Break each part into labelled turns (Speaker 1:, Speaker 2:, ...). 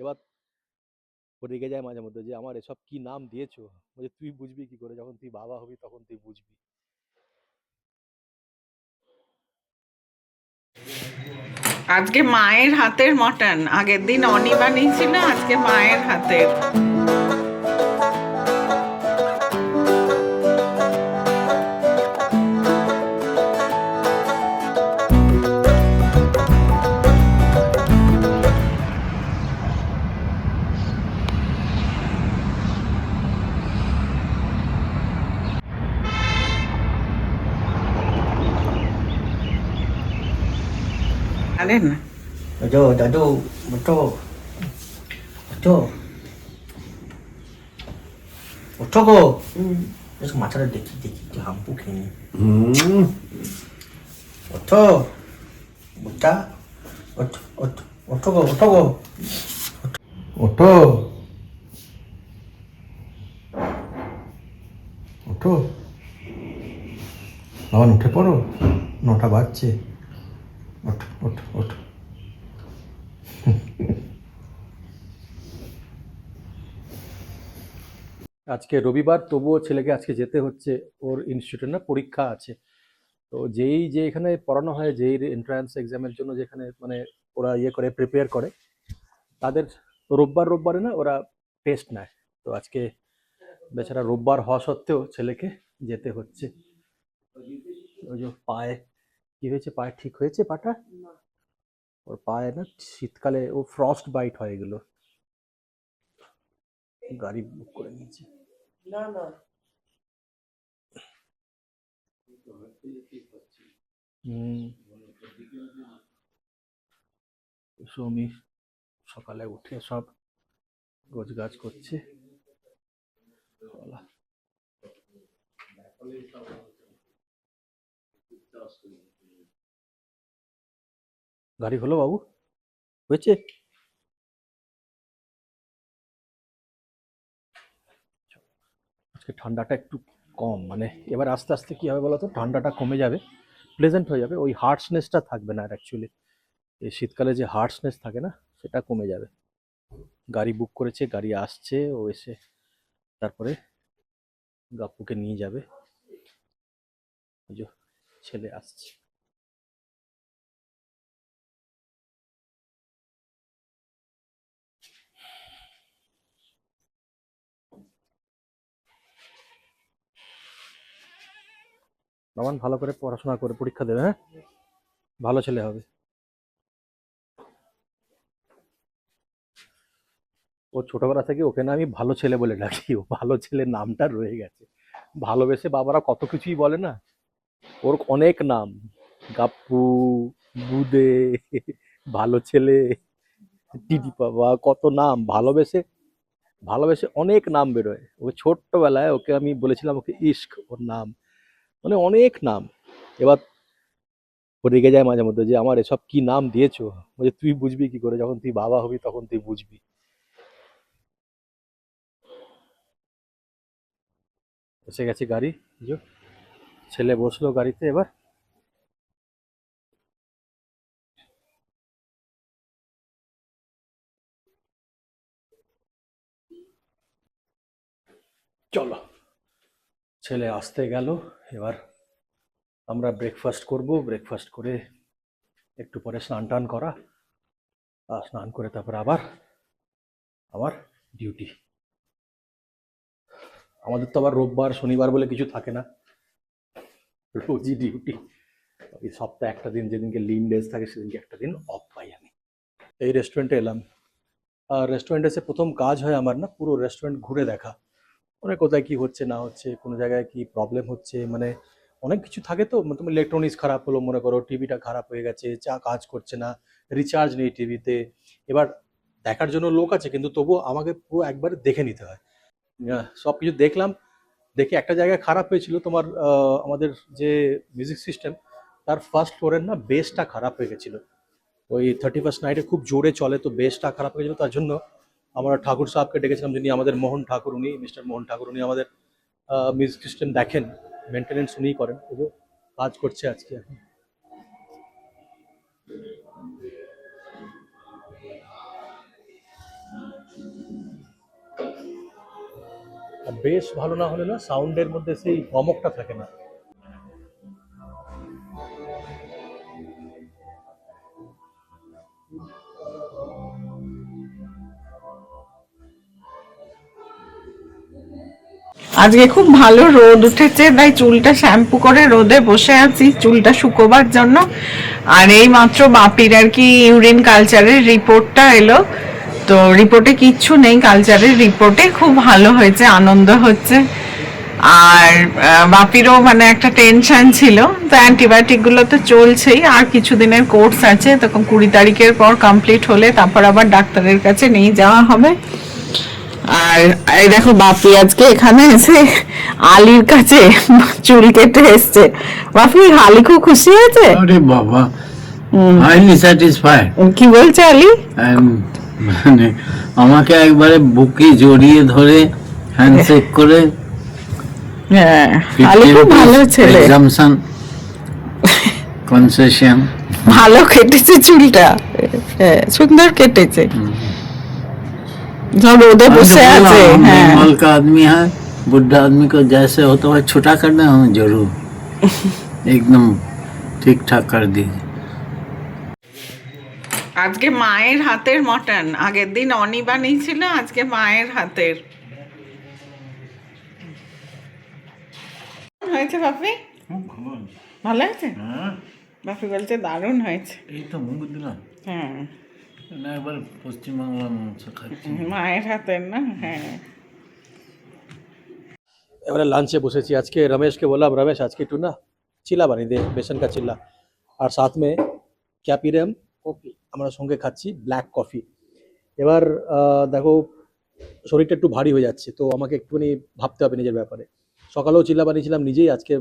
Speaker 1: এবার ও রেগে যায় মাঝে মধ্যে যে আমার এসব কি নাম দিয়েছো। বলছে তুই বুঝবি কি করে, যখন তুই বাবা হবি তখন তুই বুঝবি।
Speaker 2: আজকে মায়ের হাতের মটন, আগের দিন অনি বানিয়েছিল, আজকে মায়ের হাতের। আরে না,
Speaker 3: দাদু দাদু ওঠো ওঠো ওঠো গো। এসব মাথাটা দেখি দেখি একটু হাম্পু খেয়ে নি। ওঠো ওটা ওঠো ওঠো ওঠো গো ওঠো গো ওঠো ওঠো আবার উঠে পড়ো, 9টা বাজছে। ওঠো ওঠো ওঠো।
Speaker 1: আজকে রবিবার, তবুও ছেলেকে আজকে যেতে হচ্ছে। ওর ইনস্টিটিউটে না পরীক্ষা আছে। তো যেই যে এখানে পড়ানো হয়, যেই এন্ট্রান্স এক্সামের জন্য যেখানে মানে ওরা ইয়ে করে প্রিপেয়ার করে, তাদের রোববার রোববারে না ওরা টেস্ট নেয়। তো আজকে বেচারা রোববার হওয়া সত্ত্বেও ছেলেকে যেতে হচ্ছে। ওই যে পায়ে কি হয়েছে, পায়ে ঠিক হয়েছে পাটা? ওর পায়ে না শীতকালে ও ফ্রস্ট বাইট হয় এগুলো। গাড়ি বুক করে নিয়েছে। হুম, সৌমি সকালে উঠে সব গোছগাছ করছে। বলা, গাড়ি হলো বাবু, হয়েছে? আজকে ঠান্ডাটা একটু কম, মানে এবার আস্তে আস্তে কি হবে বলতো, ঠান্ডাটা কমে যাবে, প্লেজেন্ট হয়ে যাবে, ওই হার্শনেসটা থাকবে না আর। অ্যাকচুয়ালি এই শীতকালে যে হার্শনেস থাকে না, সেটা কমে যাবে। গাড়ি বুক করেছে, গাড়ি আসছে, ও এসে তারপরে গাপ্পুকে নিয়ে যাবে। ওই যে ছেলে আসছে। বাবান ভালো করে পড়াশোনা করে পরীক্ষা দেবে, হ্যাঁ? ভালো ছেলে হবে। ও ছোটবেলা থেকে ওকে না আমি ভালো ছেলে বলে ডাকি, ও ভালো ছেলে নামটা রয়ে গেছে। ভালোবেসে বাবারা কত কিছুই বলে না, ওর অনেক নাম। গাপ্পু, বুদে, ভালো ছেলে, টিটি বাবা, কত নাম। ভালোবেসে ভালোবেসে অনেক নাম বেরোয়। ওকে ছোট্টবেলায় ওকে আমি বলেছিলাম ওকে ইস্ক, ওর নাম, মানে অনেক নাম। এবার ও রেগে যায় মাঝে মধ্যে যে আমার এসব কি নাম দিয়েছো। বলছে তুই বুঝবি কি করে, যখন তুই বাবা হবি তখন তুই বুঝবি। এসে গেছে গাড়ি, এই যে ছেলে বসলো গাড়িতে এবার। চলো, ছেলে আসতে গেল। এবার আমরা ব্রেকফাস্ট করব, ব্রেকফাস্ট করে একটু পরে স্নান টান করা, আর স্নান করে তারপর আবার আমার ডিউটি। আমাদের তো আবার রোববার শনিবার বলে কিছু থাকে না, রোজই ডিউটি। এই সপ্তাহে একটা দিন যেদিনকে লিন ডেজ থাকে সেদিনকে একটা দিন অফ পাই আমি। এই রেস্টুরেন্টে এলাম, আর রেস্টুরেন্টে এসে প্রথম কাজ হয় আমার না পুরো রেস্টুরেন্ট ঘুরে দেখা। মানে কোথায় কি হচ্ছে না হচ্ছে, কোনো জায়গায় কি প্রবলেম হচ্ছে, মানে অনেক কিছু থাকে। তো তোমার ইলেকট্রনিক্স খারাপ হলো, মনে করো টিভিটা খারাপ হয়ে গেছে, চা কাজ করছে না, রিচার্জ নেই টিভিতে। এবার দেখার জন্য লোক আছে, কিন্তু তবুও আমাকে পুরো একবারে দেখে নিতে হয়। সব কিছু দেখলাম, দেখে একটা জায়গায় খারাপ হয়েছিল তোমার, আমাদের যে মিউজিক সিস্টেম, তার ফার্স্ট ফ্লোরের না বেসটা খারাপ হয়ে গেছিলো। ওই 31st নাইটে খুব জোরে চলে, তো বেসটা খারাপ হয়ে গেছিলো। তার জন্য আমরা ঠাকুর সাহেবকে ডেকেছিলাম, যিনি আমাদের মোহন ঠাকুর, উনি মিস্টার মোহন ঠাকুর, উনি আমাদের মিউজিক সিস্টেম দেখেন, মেনটেনেন্স উনিই করেন। এই যে কাজ করছে আজকে এখন। বেশ ভালো না হলে না সাউন্ডের মধ্যে সেই গমকটা থাকে না।
Speaker 2: আজকে খুব ভালো রোদ উঠেছে, তাই চুলটা শ্যাম্পু করে রোদে বসে আছি চুলটা শুকোবার জন্য। আর এই মাত্র বাপির আর কি ইউরিন কালচারের রিপোর্টটা এলো, তো রিপোর্টে কিচ্ছু নেই, কালচারের রিপোর্টে খুব ভালো হয়েছে, আনন্দ হচ্ছে। আর বাপিরও মানে একটা টেনশন ছিল, তো অ্যান্টিবায়োটিক গুলো তো চলছেই, আর কিছুদিনের কোর্স আছে, তখন 20 তারিখের পর কমপ্লিট হলে তারপর আবার ডাক্তারের কাছে নিয়ে যাওয়া হবে। আর এই দেখো বাপি আজকে এখানে এসে আলির কাছে চুল কেটে এসছে। বাপি আলি খুব খুশি হয়েছে।
Speaker 4: আরে বাবা, হাইলি স্যাটিসফাইড।
Speaker 2: কি বলছে আলি?
Speaker 4: মানে আমাকে একবারে বুকে জড়িয়ে ধরে হ্যান্ডশেক করে
Speaker 2: হ্যাঁ, আলি খুব ভালো ছেলে,
Speaker 4: এক্সামশন কনসেশন
Speaker 2: ভালো কেটেছে চুলটা, হ্যাঁ সুন্দর কেটেছে। सब रोदे बसे আছে। হ্যাঁ,
Speaker 4: माल का आदमी है, बुढ़ा आदमी को जैसे होता है छोटा करना है जरूर, एकदम ठीक ठाक कर दीजिए।
Speaker 2: আজকে মায়ের হাতের মটন, আগের দিন অনি বানিয়েছিল, আজকে মায়ের হাতের হয়েছে। বাপি ভালো হয়েছে? বাপি বলছে দারুণ হয়েছে।
Speaker 4: এই তো মুখ দিলাম,
Speaker 2: হ্যাঁ
Speaker 4: না একবার পশ্চিমবাংলার মাংস খাচ্ছি
Speaker 2: মায়ের হাতের না। হ্যাঁ,
Speaker 1: এবারে লাঞ্চে বসেছি। আজকে রমেশকে বললাম, রমেশ আজকে একটু না চিলা বানিয়ে দে, বেসন কা চিল্লা। আর সাথ মে ক্যা পি রে হাম? কফি। আমরা সঙ্গে খাচ্ছি ব্ল্যাক কফি। এবার দেখো শরীরটা একটু ভারী হয়ে যাচ্ছে, তো আমাকে একটুখানি ভাবতে হবে নিজের ব্যাপারে। সকালেও চিল্লা বানিয়েছিলাম নিজেই। আজকে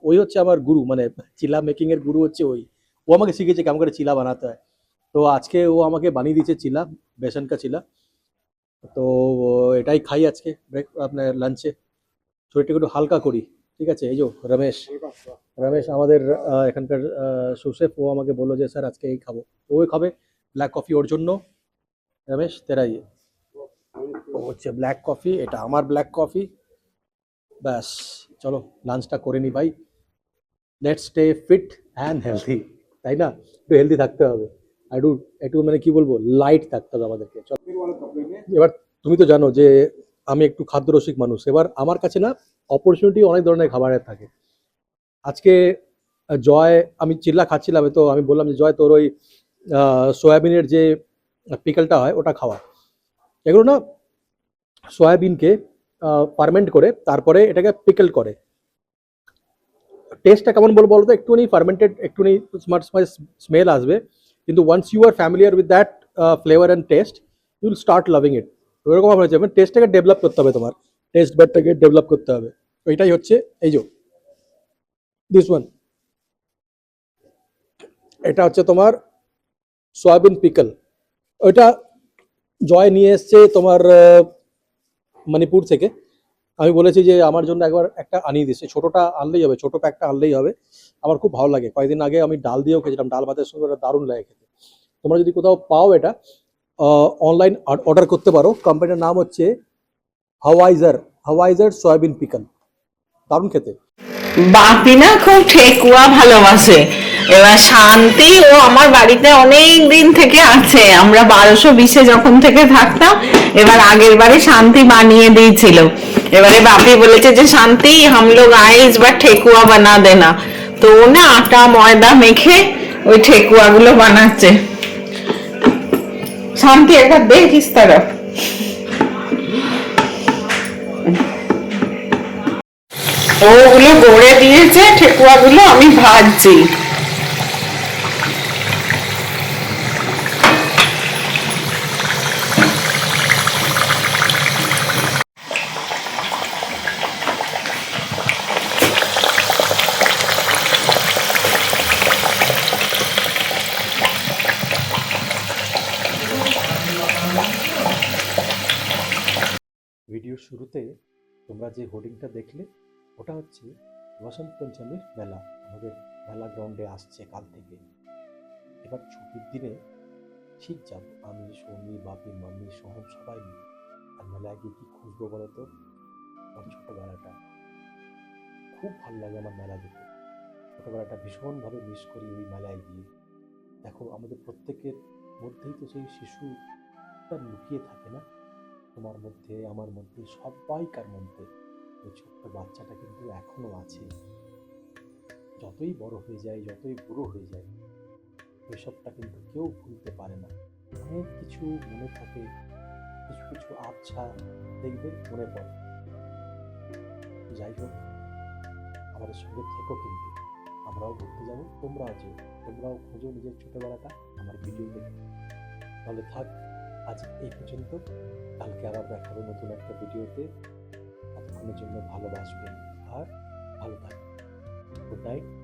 Speaker 1: ওই হচ্ছে আমার গুরু, মানে চিল্লা মেকিংয়ের গুরু হচ্ছে ওই। ও আমাকে শিখেছে কেমন করে চিল্লা বানাতে হয়। তো আজকে ও আমাকে বানিয়ে দিয়েছে চিল্লা, বেসন কা চিল্লা। তো এটাই খাই আজকে আপনার লাঞ্চে। শরীরটাকে একটু হালকা করি, ঠিক আছে? এই যে রমেশ, রমেশ আমাদের এখানকার সুশেফ, ও আমাকে বললো যে স্যার আজকে এই খাবো, তো ওই খাবে ব্ল্যাক কফি ওর জন্য। রমেশ তেরা ইয়ে, ও হচ্ছে ব্ল্যাক কফি, এটা আমার ব্ল্যাক কফি। ব্যাস চলো লাঞ্চটা করে নি ভাই। Let's stay fit and healthy, তাই না? একটু হেলদি থাকতে হবে, আর একটু একটু মানে কি বলবো, লাইট থাকতে হবে আমাদেরকে। চলো এবার তুমি তো জানো যে আমি একটু খাদ্যরসিক মানুষ। এবার আমার কাছে না অপরচুনিটি অনেক ধরনের খাবারের থাকে। আজকে জয়, আমি চিল্লা খাচ্ছিলাম, তো আমি বললাম যে জয় তোর ওই সয়াবিনের যে পিকলটা হয় ওটা খাওয়া। এগুলো না সয়াবিনকে ফার্মেন্ট করে তারপরে এটাকে পিকল করে। টেস্টটা কেমন বলবো বলো তো, একটুখানি ফার্মেন্টেড, একটুখানি স্মার্ট স্মেল আসবে, কিন্তু once you are familiar with that flavour and taste, you will start loving it. ওইরকম আমার হচ্ছে, মানে টেস্টটাকে ডেভেলপ করতে হবে, তোমার টেস্ট ব্যাডটাকে ডেভেলপ করতে হবে। ওইটাই হচ্ছে এই যে দিস ওয়ান, এটা হচ্ছে তোমার সয়াবিন পিকল। ওইটা জয় নিয়ে এসছে তোমার মণিপুর থেকে। আমি বলেছি যে আমার জন্য একবার একটা আনিয়ে দিচ্ছে, ছোটোটা আনলেই হবে, ছোটো প্যাকটা আনলেই হবে। আমার খুব ভালো লাগে, কয়েকদিন আগে আমি ডাল দিয়েও খেয়েছিলাম, ডাল ভাতের সঙ্গে ওটা দারুণ লাগে খেতে। তোমরা যদি কোথাও পাও এটা অনলাইন অর্ডার করতে পারো। কোম্পানির নাম হচ্ছে হাওয়াইজার, হাওয়াইজার সয়াবিন পিকল, দারুণ খেতে।
Speaker 2: বাপি না খুব ঠেকুয়া ভালোবাসে। এবার শান্তি ও আমার বাড়িতে অনেক দিন থেকে আছে, আমরা 1220-এ যখন থেকে থাকতাম। এবার আগের বারে শান্তি বানিয়ে দিয়েছিল। এবারে বাপি বলেছে যে শান্তি হাম লোগ আয়ে ইস বার ঠেকুয়া বানা দেনা, তো ও না আটা ময়দা মেখে ওই ঠেকুয়া গুলো বানাচ্ছে। শান্তি একবার দেখ ইস তরফ। ওগুলো গড়ে দিয়েছে ঠেকুয়াগুলো, আমি ভাজছি।
Speaker 1: ভিডিওর শুরুতে তোমরা যে হোর্ডিংটা দেখলে, ওটা হচ্ছে বসন্ত পঞ্চমীর মেলা। আমাদের মেলা গ্রাউন্ডে আসছে কাল থেকে। এবার ছুটির দিনে ঠিক যাব, আমি, সৌমি, বাপি, মাম্মি সহ সবাই মিলে। আর মেলায় গিয়ে কি খুঁজবো বলো তো? আমার ছোটবেলাটা। খুব ভালো লাগে আমার মেলা যেতে। ছোটবেলাটা ভীষণভাবে মিস করি ওই মেলায় গিয়ে। দেখো আমাদের প্রত্যেকের মধ্যেই তো সেই শিশুটা লুকিয়ে থাকে না, তোমার মধ্যে, আমার মধ্যে, সবাইকার মধ্যে ওই ছোট্ট বাচ্চাটা কিন্তু এখনো আছে। যতই বড় হয়ে যায়, যতই বুড়ো হয়ে যায়, ওইসবটা কিন্তু কেউ ভুলতে পারে না। অনেক কিছু মনে থাকে, কিছু কিছু আবছা দেখবে মনে পড়ে। যাই হোক, আমাদের সঙ্গে থেকো কিন্তু, আমরাও ঘুরতে যাবো, তোমরাও যেও, তোমরাও খোঁজো নিজের ছোটবেলাটা আমার ভিডিও দেখে। তাহলে থাক, আজ এই পর্যন্ত। কালকে আবার দেখা হবে নতুন একটা ভিডিওতে। ততক্ষণের জন্য ভালোবাসবেন আর ভালো থাকবেন। Good night.